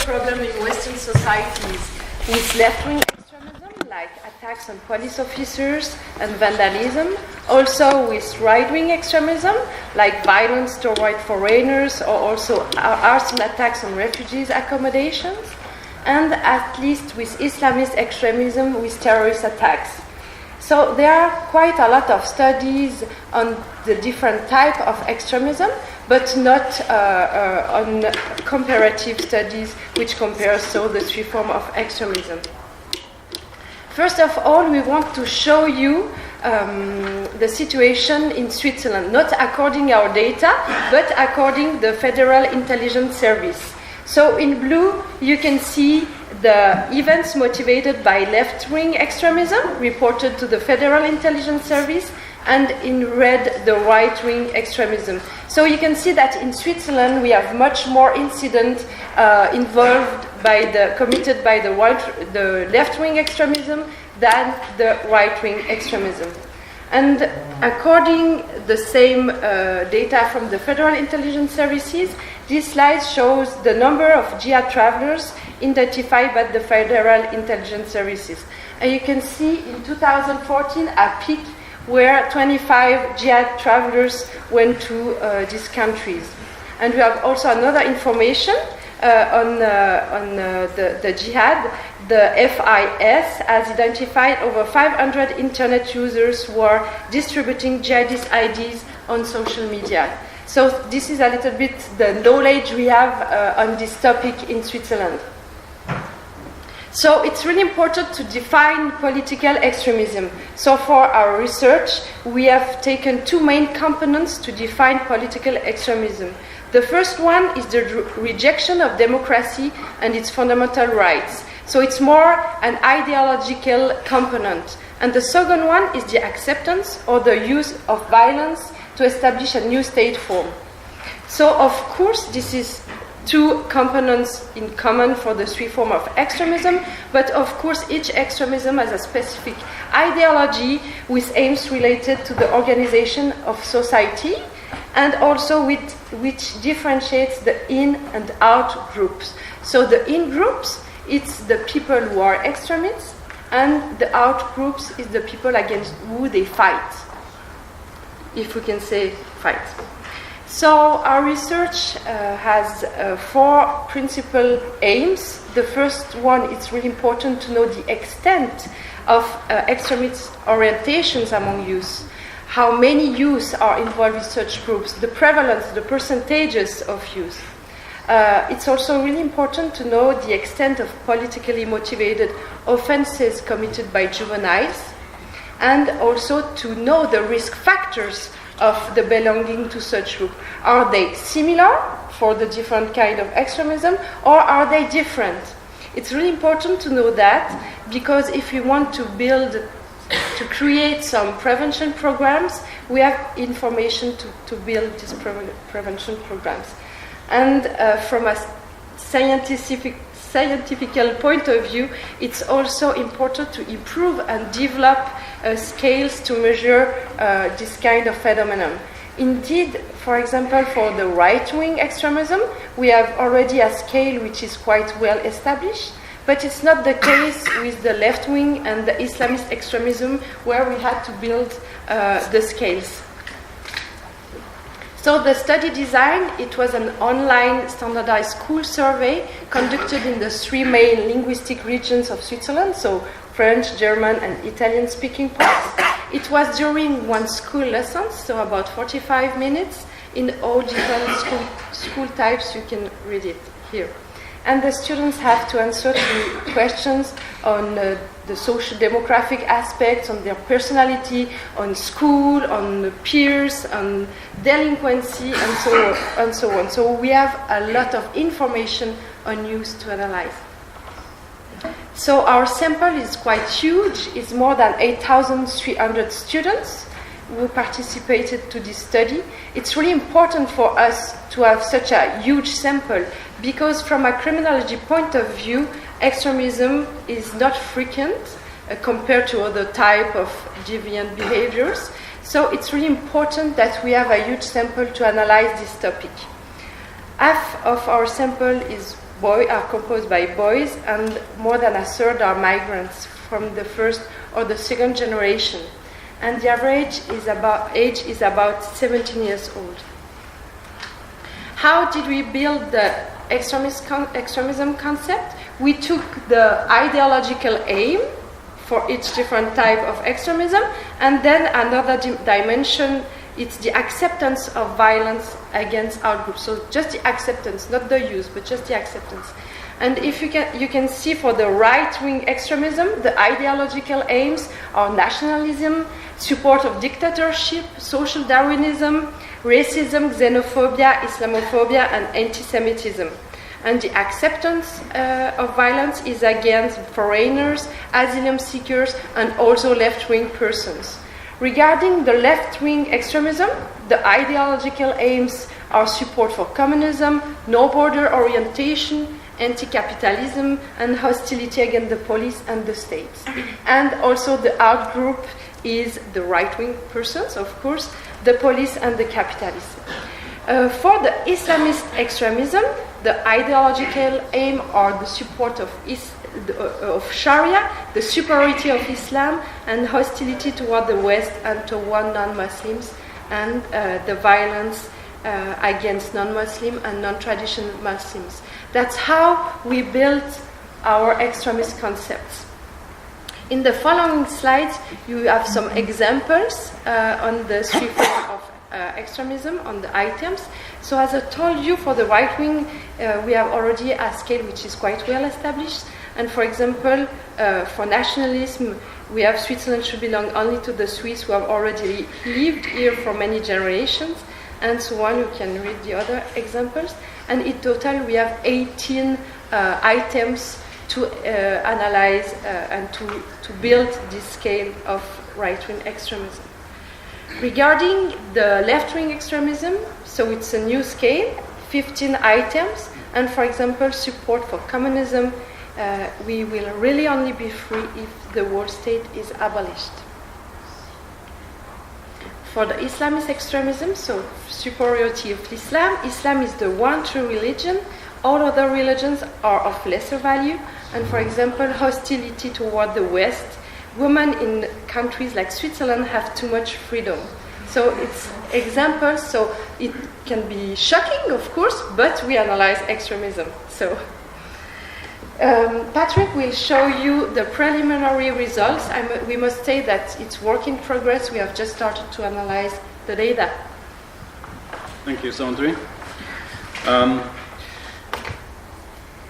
problem in Western societies with left-wing extremism, like attacks on police officers and vandalism, also with right-wing extremism, like violence toward foreigners, or also arson attacks on refugees' accommodations, and at least with Islamist extremism with terrorist attacks. So there are quite a lot of studies on the different type of extremism, but not on comparative studies which compares so the three forms of extremism. First of all, we want to show you the situation in Switzerland, not according our data, but according the Federal Intelligence Service. So in blue, you can see the events motivated by left-wing extremism reported to the Federal Intelligence Service, and in red, the right-wing extremism. So you can see that in Switzerland, we have much more incidents committed by the left-wing extremism than the right-wing extremism. And according the same data from the Federal Intelligence Services, this slide shows the number of jihad travelers identified by the Federal Intelligence Services. And you can see in 2014 a peak where 25 jihad travelers went to these countries. And we have also another information on the jihad. The FIS has identified over 500 internet users who are distributing jihadist IDs on social media. So this is a little bit the knowledge we have on this topic in Switzerland. So it's really important to define political extremism. So for our research, we have taken two main components to define political extremism. The first one is the rejection of democracy and its fundamental rights. So it's more an ideological component. And the second one is the acceptance or the use of violence to establish a new state form. So of course, this is two components in common for the three forms of extremism, but of course each extremism has a specific ideology with aims related to the organization of society, and also which differentiates the in and out groups. So the in groups, it's the people who are extremists, and the out groups is the people against who they fight, if we can say fight. So our research has four principal aims. The first one, it's really important to know the extent of extremist orientations among youth, how many youth are involved in such groups, the prevalence, the percentages of youth. It's also really important to know the extent of politically motivated offenses committed by juveniles, and also to know the risk factors of the belonging to such group. Are they similar for the different kind of extremism, or are they different? It's really important to know that, because if we want to create some prevention programs, we have information to build these prevention programs. And from a scientific point of view, it's also important to improve and develop scales to measure this kind of phenomenon. Indeed, for example, for the right-wing extremism, we have already a scale which is quite well established, but it's not the case with the left-wing and the Islamist extremism, where we had to build the scales. So the study design, it was an online standardized school survey conducted in the three main linguistic regions of Switzerland, so French, German, and Italian-speaking parts. It was during one school lesson, so about 45 minutes, in all different school types. You can read it here. And the students have to answer to questions on the social demographic aspects, on their personality, on school, on peers, on delinquency, and so on. So we have a lot of information on youth to analyze. So our sample is quite huge. It's more than 8,300 students who participated to this study. It's really important for us to have such a huge sample, because from a criminology point of view, extremism is not frequent compared to other type of deviant behaviors. So it's really important that we have a huge sample to analyze this topic. Half of our sample is are composed by boys, and more than a third are migrants from the first or the second generation. And the average age is about 17 years old. How did we build the extremism concept? We took the ideological aim for each different type of extremism, and then another dimension, it's the acceptance of violence against outgroups. So just the acceptance, not the use, but just the acceptance. And if you can see for the right-wing extremism, the ideological aims are nationalism, support of dictatorship, social Darwinism, racism, xenophobia, Islamophobia, and anti-Semitism. And the acceptance of violence is against foreigners, asylum seekers, and also left-wing persons. Regarding the left-wing extremism, the ideological aims are support for communism, no-border orientation, anti-capitalism, and hostility against the police and the state. And also the outgroup is the right-wing persons, of course, the police and the capitalists. For the Islamist extremism, the ideological aim are the support of Sharia, the superiority of Islam, and hostility toward the West and toward non-Muslims, and the violence against non-Muslim and non-traditional Muslims. That's how we built our extremist concepts. In the following slides, you have some examples on the three forms of extremism, on the items. So as I told you, for the right wing, we have already a scale which is quite well established. And for example, for nationalism, we have Switzerland should belong only to the Swiss who have already lived here for many generations, and so on. You can read the other examples. And in total, we have 18 items to analyze and to build this scale of right-wing extremism. Regarding the left-wing extremism, so it's a new scale, 15 items, and for example, support for communism, we will really only be free if the world state is abolished. For the Islamist extremism, so superiority of Islam, Islam is the one true religion, all other religions are of lesser value, and for example, hostility toward the West. Women in countries like Switzerland have too much freedom. So it's examples, so it can be shocking, of course, but we analyze extremism. So Patrik will show you the preliminary results. We must say that it's work in progress. We have just started to analyze the data. Thank you, Sandrine.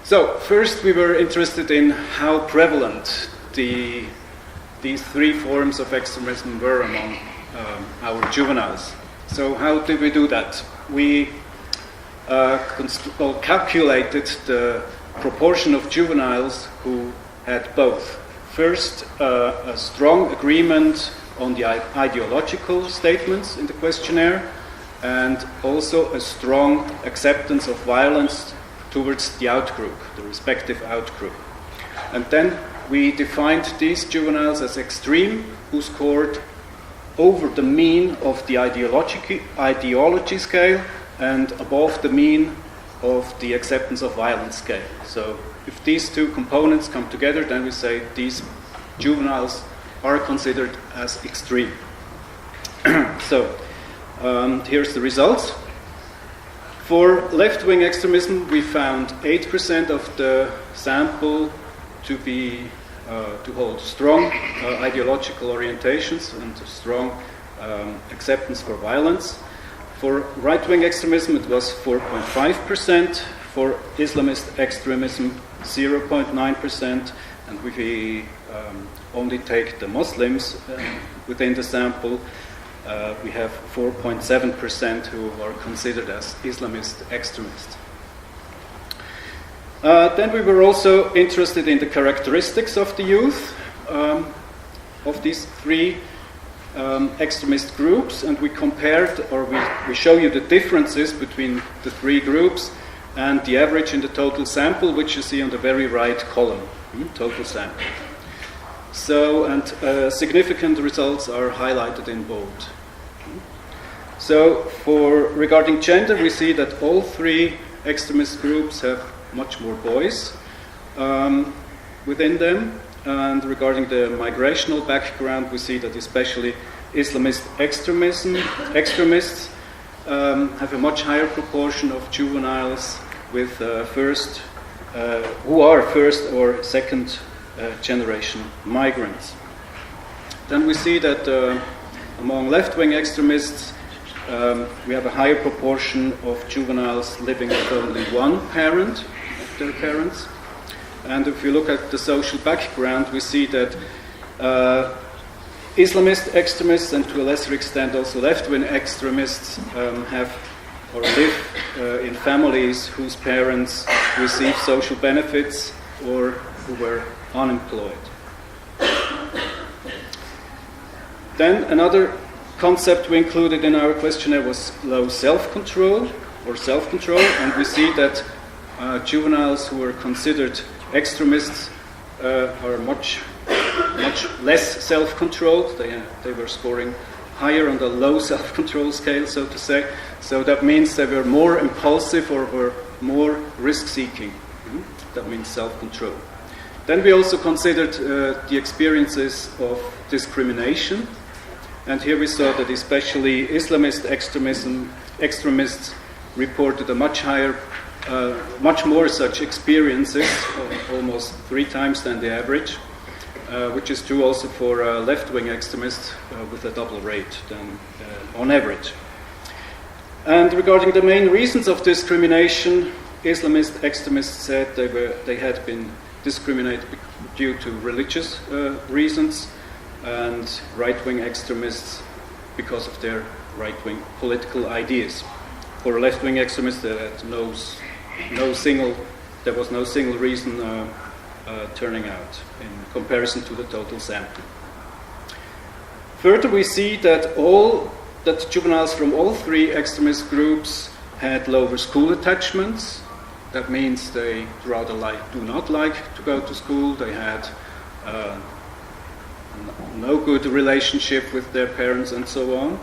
So first we were interested in how prevalent these three forms of extremism were among our juveniles. So how did we do that? We calculated the proportion of juveniles who had both. First, a strong agreement on the ideological statements in the questionnaire, and also a strong acceptance of violence towards the outgroup, the respective outgroup. And then we defined these juveniles as extreme, who scored over the mean of the ideology scale and above the mean of the acceptance of violence scale. So if these two components come together, then we say these juveniles are considered as extreme. So here's the results. For left-wing extremism, we found 8% of the sample to hold strong ideological orientations and strong acceptance for violence. For right-wing extremism, it was 4.5%. For Islamist extremism, 0.9%. And if we only take the Muslims within the sample, we have 4.7% who are considered as Islamist extremists. Then we were also interested in the characteristics of the youth of these three extremist groups, and we compared, or we show you the differences between the three groups and the average in the total sample, which you see on the very right column, total sample. So, and significant results are highlighted in bold. So, regarding gender, we see that all three extremist groups have much more boys within them. And regarding the migrational background, we see that especially Islamist extremists have a much higher proportion of juveniles with who are first or second generation migrants. Then we see that among left-wing extremists, we have a higher proportion of juveniles living with only one parent of their parents. And if you look at the social background, we see that Islamist extremists, and to a lesser extent also left-wing extremists, have or live in families whose parents receive social benefits or who were unemployed. Then another concept we included in our questionnaire was low self-control, and we see that juveniles who are considered extremists are much less self-controlled. They were scoring higher on the low self-control scale, so to say. So that means they were more impulsive or were more risk-seeking. That means self-control. Then we also considered the experiences of discrimination. And here we saw that especially Islamist extremists reported a much more such experiences, almost 3 times than the average, which is true also for left-wing extremists with a double rate than on average. And regarding the main reasons of discrimination, Islamist extremists said they had been discriminated due to religious reasons, and right-wing extremists because of their right-wing political ideas. For left-wing extremists, there was no single reason turning out in comparison to the total sample. Further, we see that juveniles from all 3 extremist groups had lower school attachments. That means they rather do not like to go to school. They had no good relationship with their parents and so on.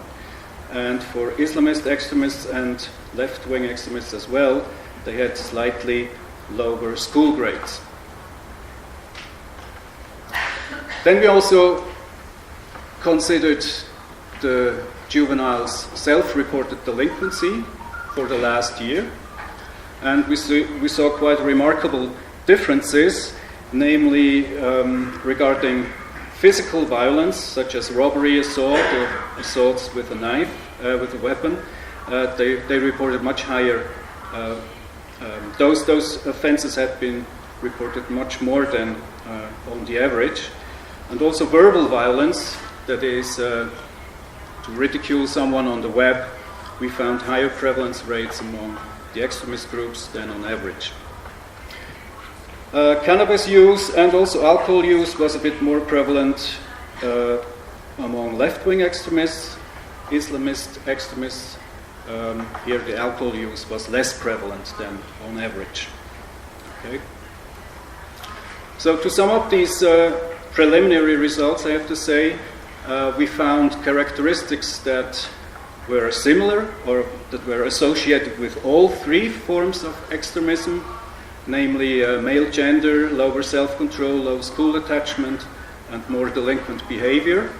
And for Islamist extremists and left-wing extremists as well, they had slightly lower school grades. Then we also considered the juveniles' self-reported delinquency for the last year. And we saw quite remarkable differences, namely regarding physical violence, such as robbery, assault, or assaults with a knife, with a weapon. They reported much higher. Those offences had been reported much more than on the average. And also verbal violence, that is to ridicule someone on the web, we found higher prevalence rates among the extremist groups than on average. Cannabis use and also alcohol use was a bit more prevalent among left-wing extremists. Islamist extremists, here the alcohol use was less prevalent than on average. Okay. So to sum up these preliminary results, I have to say, we found characteristics that were similar or that were associated with all 3 forms of extremism, namely male gender, lower self-control, low school attachment, and more delinquent behavior.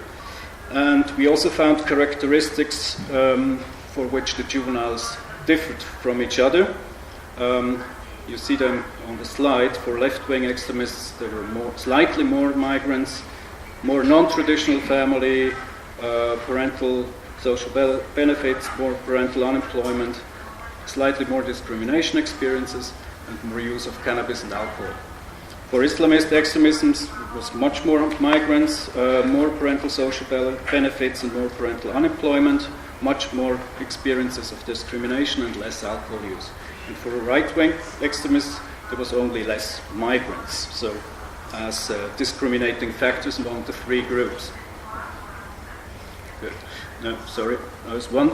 And we also found characteristics for which the juveniles differed from each other. You see them on the slide. For left-wing extremists, there were slightly more migrants, more non-traditional family, parental social benefits, more parental unemployment, slightly more discrimination experiences, and more use of cannabis and alcohol. For Islamist extremism, it was much more migrants, more parental social benefits and more parental unemployment, much more experiences of discrimination and less alcohol use. And for right-wing extremists, there was only less migrants, so as discriminating factors among the 3 groups. Good. No, sorry, there's one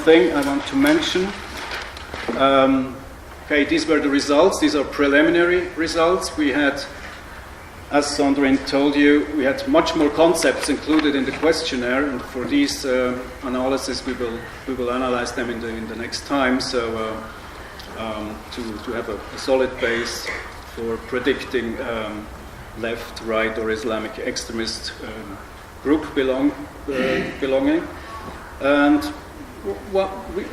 thing I want to mention. Okay, these were the results. These are preliminary results. We had, as Sandrine told you, we had much more concepts included in the questionnaire, and for these analysis, we will analyze them in the next time. So to have a solid base for predicting left, right, or Islamic extremist group belonging. And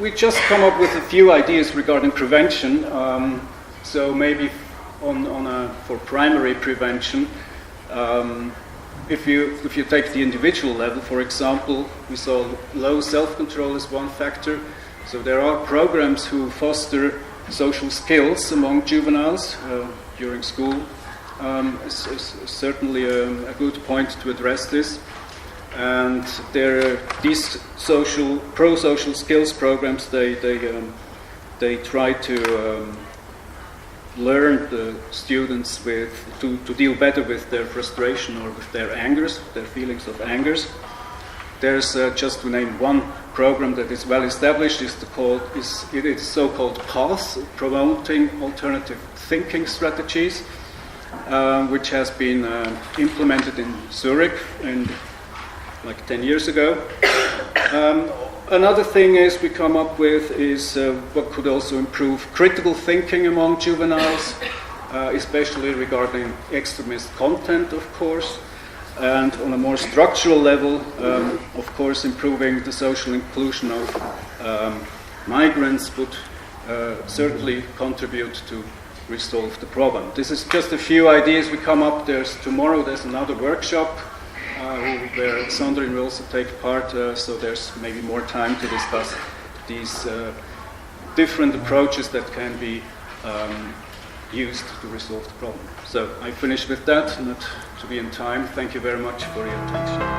we just come up with a few ideas regarding prevention. So maybe for primary prevention, if you take the individual level, for example, we saw low self-control as one factor. So there are programs who foster social skills among juveniles during school. Is certainly a good point to address this. And these pro-social skills programs, they try to learn the students to deal better with their frustration or with their angers, their feelings of angers. There's just to name one program that is well established. It is so-called PATH, Promoting Alternative Thinking Strategies, which has been implemented in Zurich like 10 years ago. Another thing we come up with is what could also improve critical thinking among juveniles, especially regarding extremist content, of course. And on a more structural level, of course, improving the social inclusion of migrants would certainly contribute to resolve the problem. This is just a few ideas we come up. Tomorrow there's another workshop where Sandrine will also take part, so there's maybe more time to discuss these different approaches that can be used to resolve the problem. So I finish with that, not to be in time. Thank you very much for your attention.